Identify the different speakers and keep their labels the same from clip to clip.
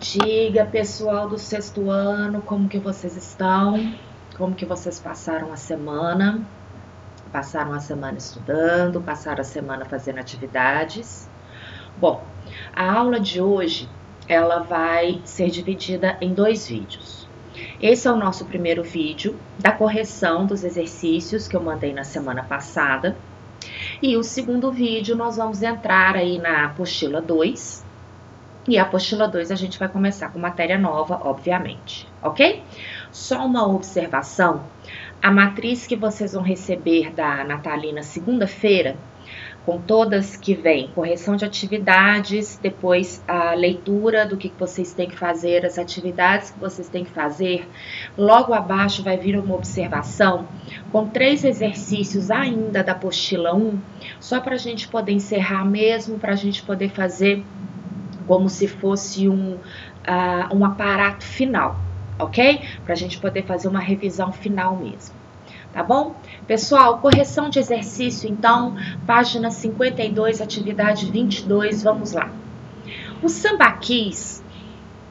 Speaker 1: Diga, pessoal do sexto ano, como que vocês estão? Como que vocês passaram a semana? Passaram a semana estudando, passaram a semana fazendo atividades? Bom, a aula de hoje, ela vai ser dividida em 2 vídeos. Esse é o nosso primeiro vídeo da correção dos exercícios que eu mandei na semana passada. E o segundo vídeo nós vamos entrar aí na apostila 2. E a apostila 2 a gente vai começar com matéria nova, obviamente, ok? Só uma observação, a matriz que vocês vão receber da Natalina segunda-feira, com todas que vem correção de atividades, depois a leitura do que vocês têm que fazer, as atividades que vocês têm que fazer. Logo abaixo vai vir uma observação com 3 exercícios ainda da apostila 1, só para a gente poder encerrar mesmo, para a gente poder fazer como se fosse um aparato final, ok? Para a gente poder fazer uma revisão final mesmo, tá bom? Pessoal, correção de exercício, então, página 52, atividade 22, vamos lá. Os sambaquis,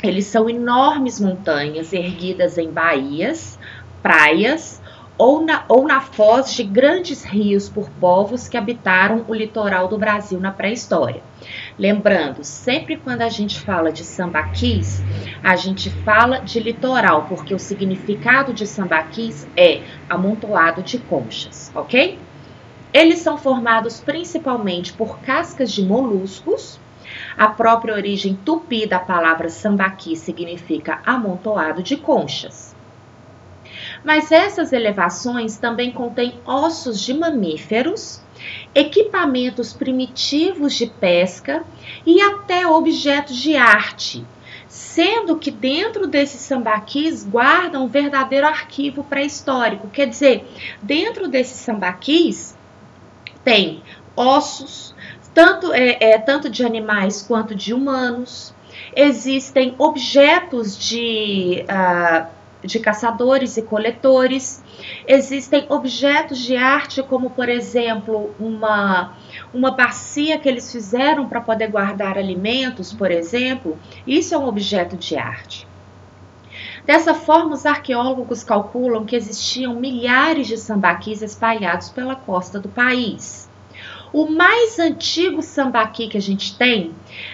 Speaker 1: eles são enormes montanhas erguidas em baías, praias, ou na foz de grandes rios por povos que habitaram o litoral do Brasil na pré-história. Lembrando, sempre quando a gente fala de sambaquis, a gente fala de litoral, porque o significado de sambaquis é amontoado de conchas, ok? Eles são formados principalmente por cascas de moluscos. A própria origem tupi da palavra sambaqui significa amontoado de conchas. Mas essas elevações também contêm ossos de mamíferos, equipamentos primitivos de pesca e até objetos de arte, sendo que dentro desses sambaquis guardam um verdadeiro arquivo pré-histórico. Quer dizer, dentro desses sambaquis tem ossos, tanto de animais quanto de humanos, existem objetos de caçadores e coletores, existem objetos de arte, como por exemplo uma bacia que eles fizeram para poder guardar alimentos, por exemplo, isso é um objeto de arte. Dessa forma, os arqueólogos calculam que existiam milhares de sambaquis espalhados pela costa do país. O mais antigo sambaqui que a gente tem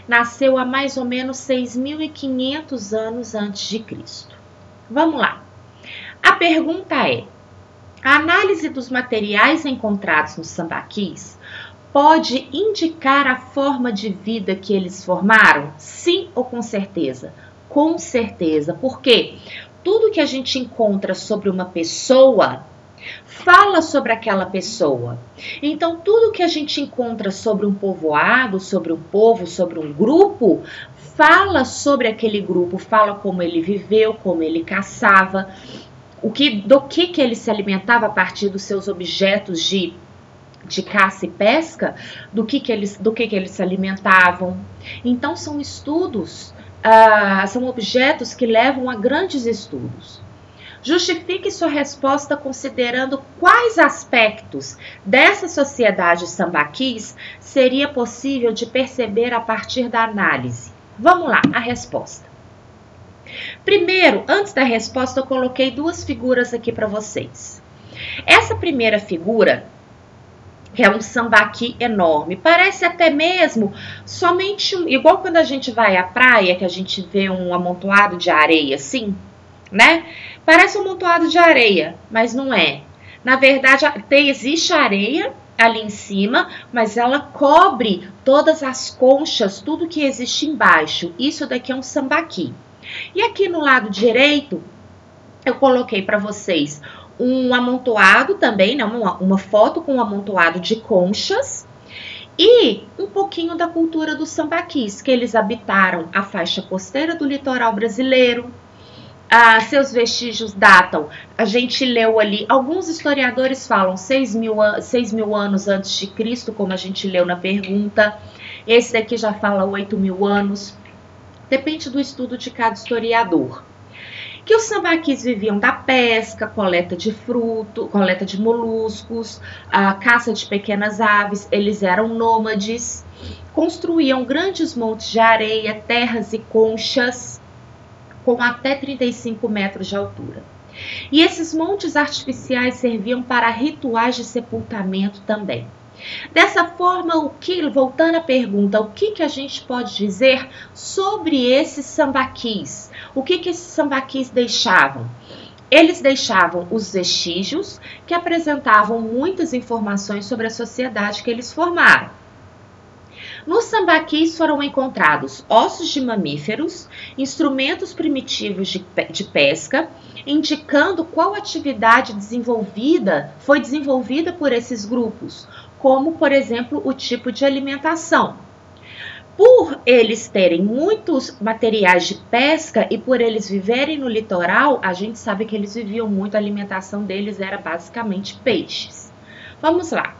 Speaker 1: nasceu há mais ou menos 6.500 anos antes de Cristo. Vamos lá. A pergunta é: a análise dos materiais encontrados nos sambaquis pode indicar a forma de vida que eles formaram? Sim ou com certeza? Com certeza, porque tudo que a gente encontra sobre uma pessoa fala sobre aquela pessoa. Então, tudo que a gente encontra sobre um povoado, sobre um povo, sobre um grupo, fala sobre aquele grupo, fala como ele viveu, como ele caçava, do que ele se alimentava a partir dos seus objetos de caça e pesca, do que eles se alimentavam. Então, são estudos, são objetos que levam a grandes estudos. Justifique sua resposta considerando quais aspectos dessa sociedade sambaquis seria possível de perceber a partir da análise. Vamos lá, a resposta. Primeiro, antes da resposta, eu coloquei 2 figuras aqui para vocês. Essa primeira figura, que é um sambaqui enorme, parece até mesmo somente igual quando a gente vai à praia, que a gente vê um amontoado de areia assim, né? Parece um amontoado de areia, mas não é. Na verdade, existe areia ali em cima, mas ela cobre todas as conchas, tudo que existe embaixo. Isso daqui é um sambaqui. E aqui no lado direito, eu coloquei para vocês um amontoado também, né, uma foto com um amontoado de conchas e um pouquinho da cultura dos sambaquis, que eles habitaram a faixa costeira do litoral brasileiro. Seus vestígios datam, a gente leu ali, alguns historiadores falam 6.000 anos antes de Cristo, como a gente leu na pergunta. Esse daqui já fala 8.000 anos. Depende do estudo de cada historiador. Que os sambaquis viviam da pesca, coleta de fruto, coleta de moluscos, caça de pequenas aves, eles eram nômades, construíam grandes montes de areia, terras e conchas. com até 35 metros de altura. E esses montes artificiais serviam para rituais de sepultamento também. Dessa forma, voltando à pergunta, o que a gente pode dizer sobre esses sambaquis? O que esses sambaquis deixavam? Eles deixavam os vestígios que apresentavam muitas informações sobre a sociedade que eles formaram. Nos sambaquis foram encontrados ossos de mamíferos, instrumentos primitivos de pesca, indicando qual atividade foi desenvolvida por esses grupos, como, por exemplo, o tipo de alimentação. Por eles terem muitos materiais de pesca e por eles viverem no litoral, a gente sabe que eles viviam muito, a alimentação deles era basicamente peixes. Vamos lá.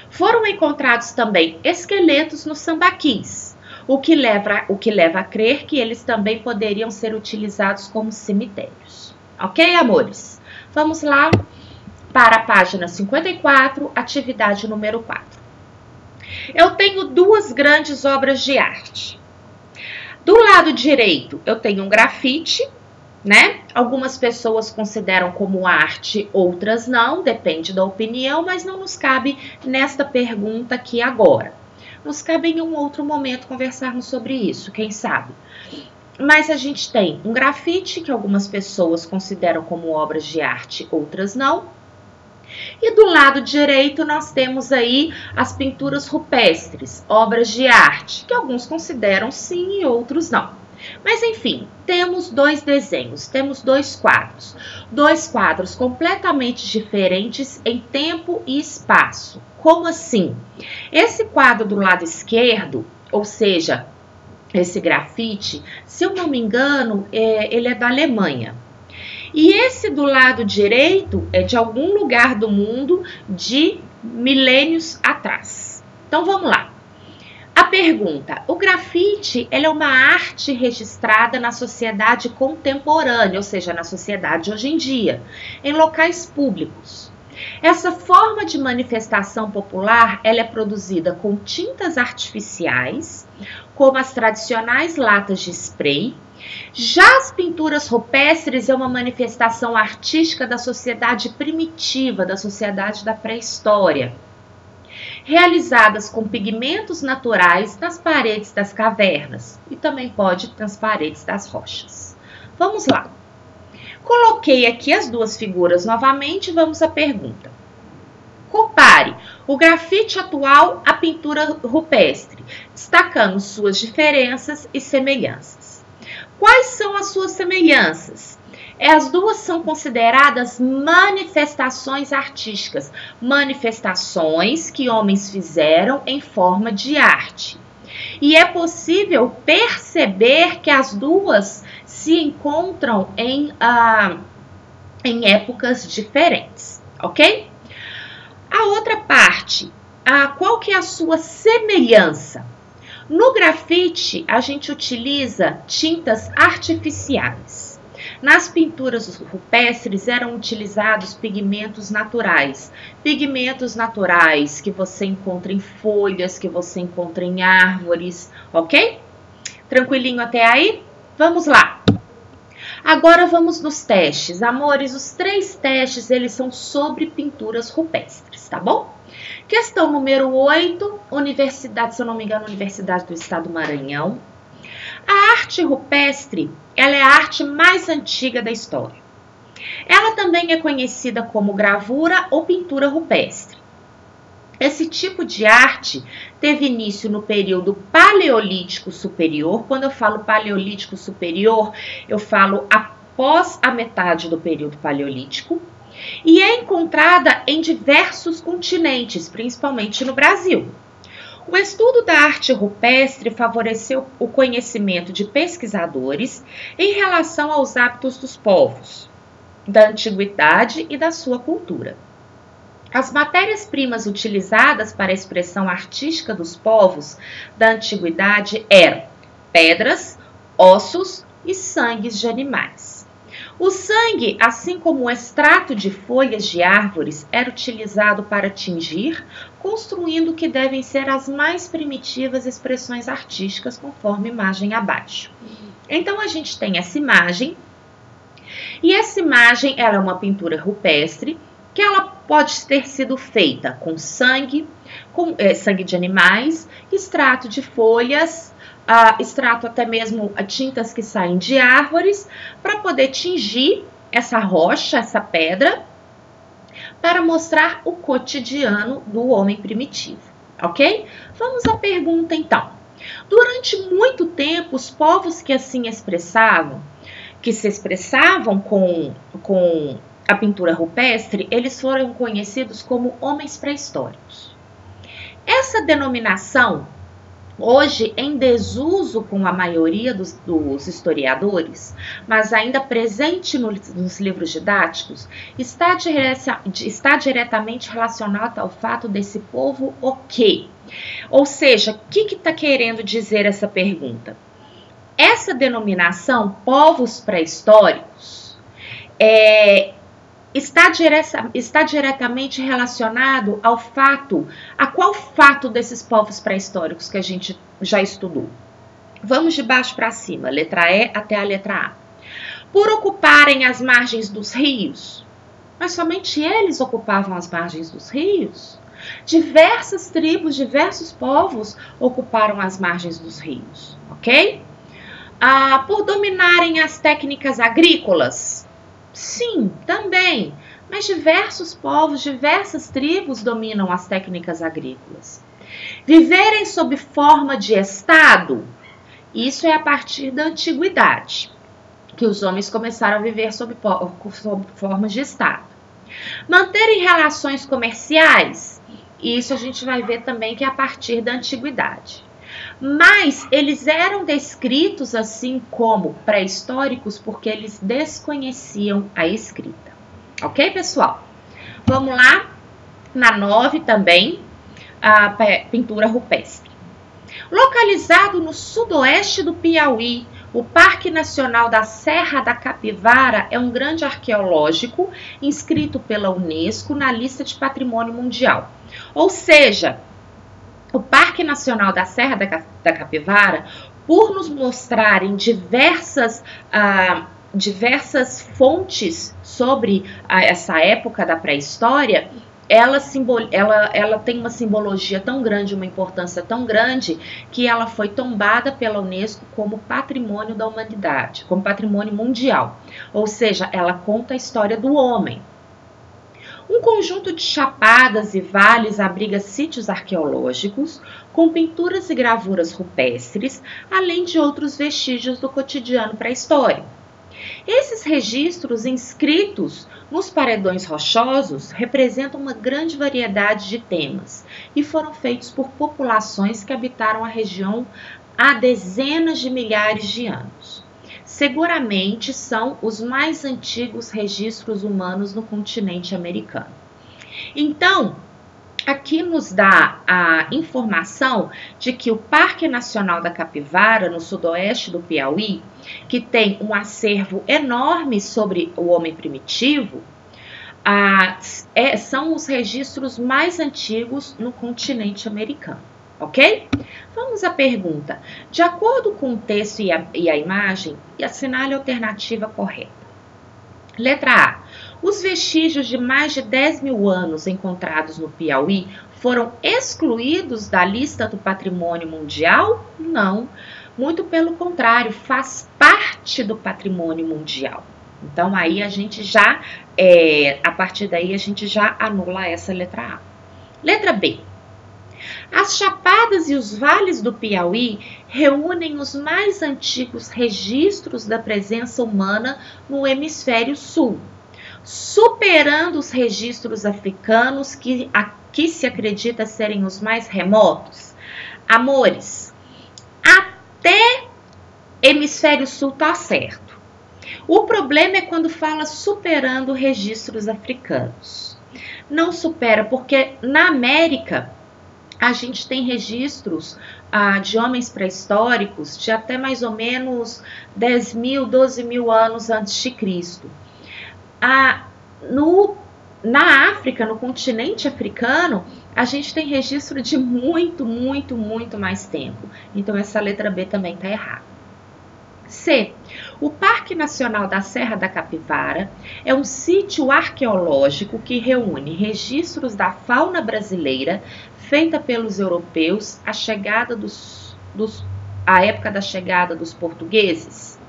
Speaker 1: Foram encontrados também esqueletos nos sambaquis, o que leva a crer que eles também poderiam ser utilizados como cemitérios. Ok, amores? Vamos lá para a página 54, atividade número 4. Eu tenho duas grandes obras de arte. Do lado direito, eu tenho um grafite, né? Algumas pessoas consideram como arte, outras não, depende da opinião, mas não nos cabe nesta pergunta aqui agora. Nos cabe em um outro momento conversarmos sobre isso, quem sabe? Mas a gente tem um grafite que algumas pessoas consideram como obras de arte, outras não. E do lado direito nós temos aí as pinturas rupestres, obras de arte, que alguns consideram sim e outros não. Mas enfim, temos dois desenhos, temos dois quadros completamente diferentes em tempo e espaço. Como assim? Esse quadro do lado esquerdo, ou seja, esse grafite, se eu não me engano, ele é da Alemanha. E esse do lado direito é de algum lugar do mundo de milênios atrás. Então vamos lá. A pergunta: o grafite é uma arte registrada na sociedade contemporânea, ou seja, na sociedade hoje em dia, em locais públicos. Essa forma de manifestação popular ela é produzida com tintas artificiais, como as tradicionais latas de spray. Já as pinturas rupestres é uma manifestação artística da sociedade primitiva, da sociedade da pré-história, realizadas com pigmentos naturais nas paredes das cavernas e também pode nas paredes das rochas. Vamos lá. Coloquei aqui as duas figuras novamente e vamos à pergunta. Compare o grafite atual à pintura rupestre, destacando suas diferenças e semelhanças. Quais são as suas semelhanças? As duas são consideradas manifestações artísticas, manifestações que homens fizeram em forma de arte. E é possível perceber que as duas se encontram em épocas diferentes, ok? A outra parte, qual que é a sua semelhança? No grafite, a gente utiliza tintas artificiais. Nas pinturas rupestres eram utilizados pigmentos naturais. Pigmentos naturais que você encontra em folhas, que você encontra em árvores, ok? Tranquilinho até aí? Vamos lá! Agora vamos nos testes. Amores, os 3 testes, eles são sobre pinturas rupestres, tá bom? Questão número 8, Universidade, se eu não me engano, Universidade do Estado do Maranhão. A arte rupestre, ela é a arte mais antiga da história. Ela também é conhecida como gravura ou pintura rupestre. Esse tipo de arte teve início no período Paleolítico Superior. Quando eu falo Paleolítico Superior, eu falo após a metade do período Paleolítico. E é encontrada em diversos continentes, principalmente no Brasil. O estudo da arte rupestre favoreceu o conhecimento de pesquisadores em relação aos hábitos dos povos, da antiguidade e da sua cultura. As matérias-primas utilizadas para a expressão artística dos povos da antiguidade eram pedras, ossos e sangues de animais. O sangue, assim como o extrato de folhas de árvores, era utilizado para tingir, construindo o que devem ser as mais primitivas expressões artísticas, conforme a imagem abaixo. Então, a gente tem essa imagem, e essa imagem ela é uma pintura rupestre, que ela pode ter sido feita com sangue, sangue de animais, extrato de folhas, extrato até mesmo tintas que saem de árvores, para poder tingir essa rocha, essa pedra, para mostrar o cotidiano do homem primitivo, ok? Vamos à pergunta então. Durante muito tempo, os povos que assim expressavam, que se expressavam com a pintura rupestre, eles foram conhecidos como homens pré-históricos. Essa denominação, hoje em desuso com a maioria dos historiadores, mas ainda presente nos livros didáticos, está diretamente relacionada ao fato desse povo o quê? Ou seja, o que está querendo dizer essa pergunta? Essa denominação, povos pré-históricos, está diretamente relacionado ao fato, a qual fato desses povos pré-históricos que a gente já estudou? Vamos de baixo para cima, letra E até a letra A. Por ocuparem as margens dos rios, mas somente eles ocupavam as margens dos rios? Diversas tribos, diversos povos ocuparam as margens dos rios, ok? Por dominarem as técnicas agrícolas? Sim, também, mas diversos povos, diversas tribos dominam as técnicas agrícolas. Viverem sob forma de Estado? Isso é a partir da antiguidade, que os homens começaram a viver sob formas de Estado. Manterem relações comerciais? Isso a gente vai ver também que é a partir da antiguidade. Mas eles eram descritos assim como pré-históricos porque eles desconheciam a escrita. Ok, pessoal? Vamos lá na 9 também, a pintura rupestre. Localizado no sudoeste do Piauí, o Parque Nacional da Serra da Capivara é um grande arqueológico inscrito pela Unesco na lista de Patrimônio Mundial. Ou seja, o Parque Nacional da Serra da Capivara, por nos mostrarem diversas fontes sobre essa época da pré-história, ela tem uma simbologia tão grande, uma importância tão grande, que ela foi tombada pela Unesco como patrimônio da humanidade, como patrimônio mundial. Ou seja, ela conta a história do homem. Um conjunto de chapadas e vales abriga sítios arqueológicos com pinturas e gravuras rupestres, além de outros vestígios do cotidiano pré-histórico. Esses registros inscritos nos paredões rochosos representam uma grande variedade de temas e foram feitos por populações que habitaram a região há dezenas de milhares de anos. Seguramente são os mais antigos registros humanos no continente americano. Então, aqui nos dá a informação de que o Parque Nacional da Capivara, no sudoeste do Piauí, que tem um acervo enorme sobre o homem primitivo, são os registros mais antigos no continente americano, ok? Vamos à pergunta. De acordo com o texto e a imagem, assinale a alternativa correta. Letra A. Os vestígios de mais de 10 mil anos encontrados no Piauí foram excluídos da lista do patrimônio mundial? Não. Muito pelo contrário, faz parte do patrimônio mundial. Então, aí a gente já, a partir daí, a gente já anula essa letra A. Letra B. As chapadas e os vales do Piauí reúnem os mais antigos registros da presença humana no hemisfério sul, superando os registros africanos que aqui se acredita serem os mais remotos. Amores, até hemisfério sul tá certo. O problema é quando fala superando registros africanos. Não supera, porque na América a gente tem registros de homens pré-históricos de até mais ou menos 10 mil, 12 mil anos antes de Cristo. Na África, no continente africano, a gente tem registro de muito mais tempo. Então, essa letra B também está errada. C. O Parque Nacional da Serra da Capivara é um sítio arqueológico que reúne registros da fauna brasileira feita pelos europeus à época da chegada dos portugueses.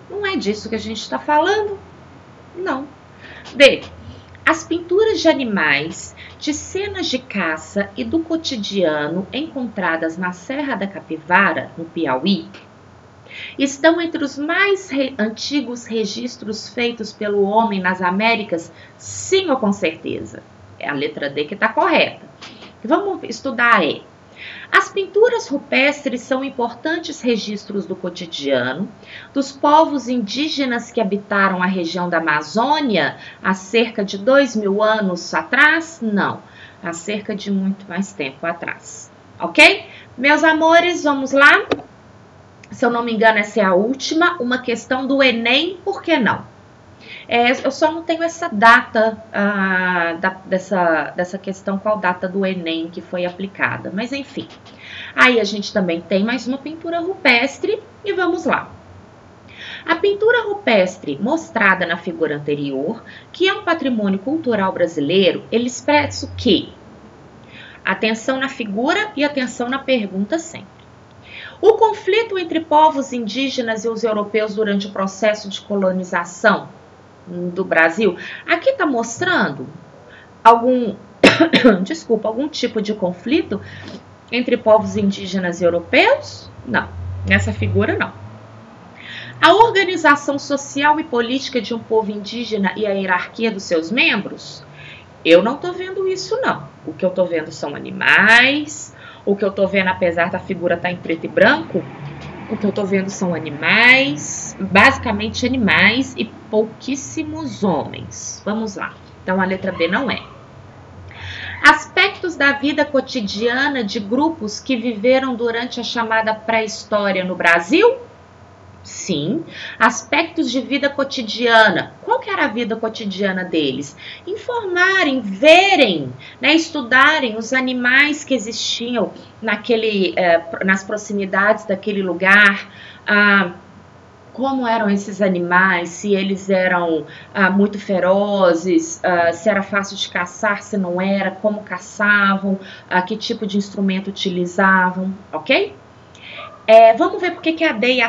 Speaker 1: Não é disso que a gente está falando? Não. D. As pinturas de animais, de cenas de caça e do cotidiano encontradas na Serra da Capivara, no Piauí, estão entre os mais antigos registros feitos pelo homem nas Américas? Sim ou com certeza? É a letra D que está correta. Vamos estudar E. As pinturas rupestres são importantes registros do cotidiano dos povos indígenas que habitaram a região da Amazônia há cerca de 2.000 anos atrás? Não, há cerca de muito mais tempo atrás. Ok? Meus amores, vamos lá? Se eu não me engano, essa é a última, uma questão do Enem, por que não? Eu só não tenho essa data dessa questão, qual data do Enem que foi aplicada, mas enfim. Aí a gente também tem mais uma pintura rupestre e vamos lá. A pintura rupestre mostrada na figura anterior, que é um patrimônio cultural brasileiro, ele expressa o quê? Atenção na figura e atenção na pergunta sempre. O conflito entre povos indígenas e os europeus durante o processo de colonização do Brasil, aqui está mostrando algum tipo de conflito entre povos indígenas e europeus? Não, nessa figura não. A organização social e política de um povo indígena e a hierarquia dos seus membros? Eu não estou vendo isso não. O que eu estou vendo são animais. O que eu tô vendo, apesar da figura estar em preto e branco, o que eu tô vendo são animais, basicamente animais e pouquíssimos homens. Vamos lá. Então, a letra B não é. Aspectos da vida cotidiana de grupos que viveram durante a chamada pré-história no Brasil? Sim. Aspectos de vida cotidiana. Qual que era a vida cotidiana deles? Informarem, verem, né, estudarem os animais que existiam nas proximidades daquele lugar, como eram esses animais, se eles eram muito ferozes, se era fácil de caçar, se não era, como caçavam, que tipo de instrumento utilizavam, ok? Vamos ver por que a D e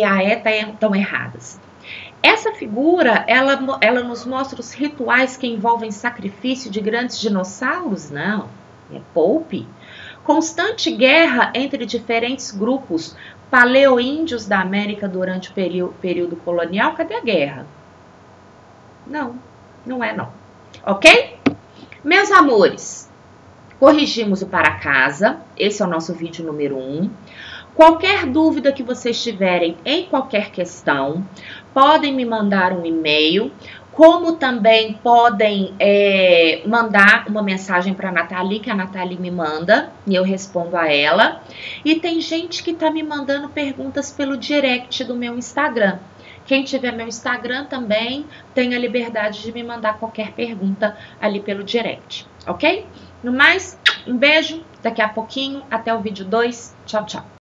Speaker 1: a E estão erradas. Essa figura, ela nos mostra os rituais que envolvem sacrifício de grandes dinossauros? Não, é Pope. Constante guerra entre diferentes grupos paleoíndios da América durante o período colonial. Cadê a guerra? Não, não é não. Ok? Meus amores, corrigimos o para casa. Esse é o nosso vídeo número 1. Qualquer dúvida que vocês tiverem em qualquer questão, podem me mandar um e-mail, como também podem mandar uma mensagem para a Nathalie, que a Nathalie me manda, e eu respondo a ela. E tem gente que está me mandando perguntas pelo direct do meu Instagram. Quem tiver meu Instagram também tem a liberdade de me mandar qualquer pergunta ali pelo direct, ok? No mais, um beijo, daqui a pouquinho, até o vídeo 2. Tchau, tchau.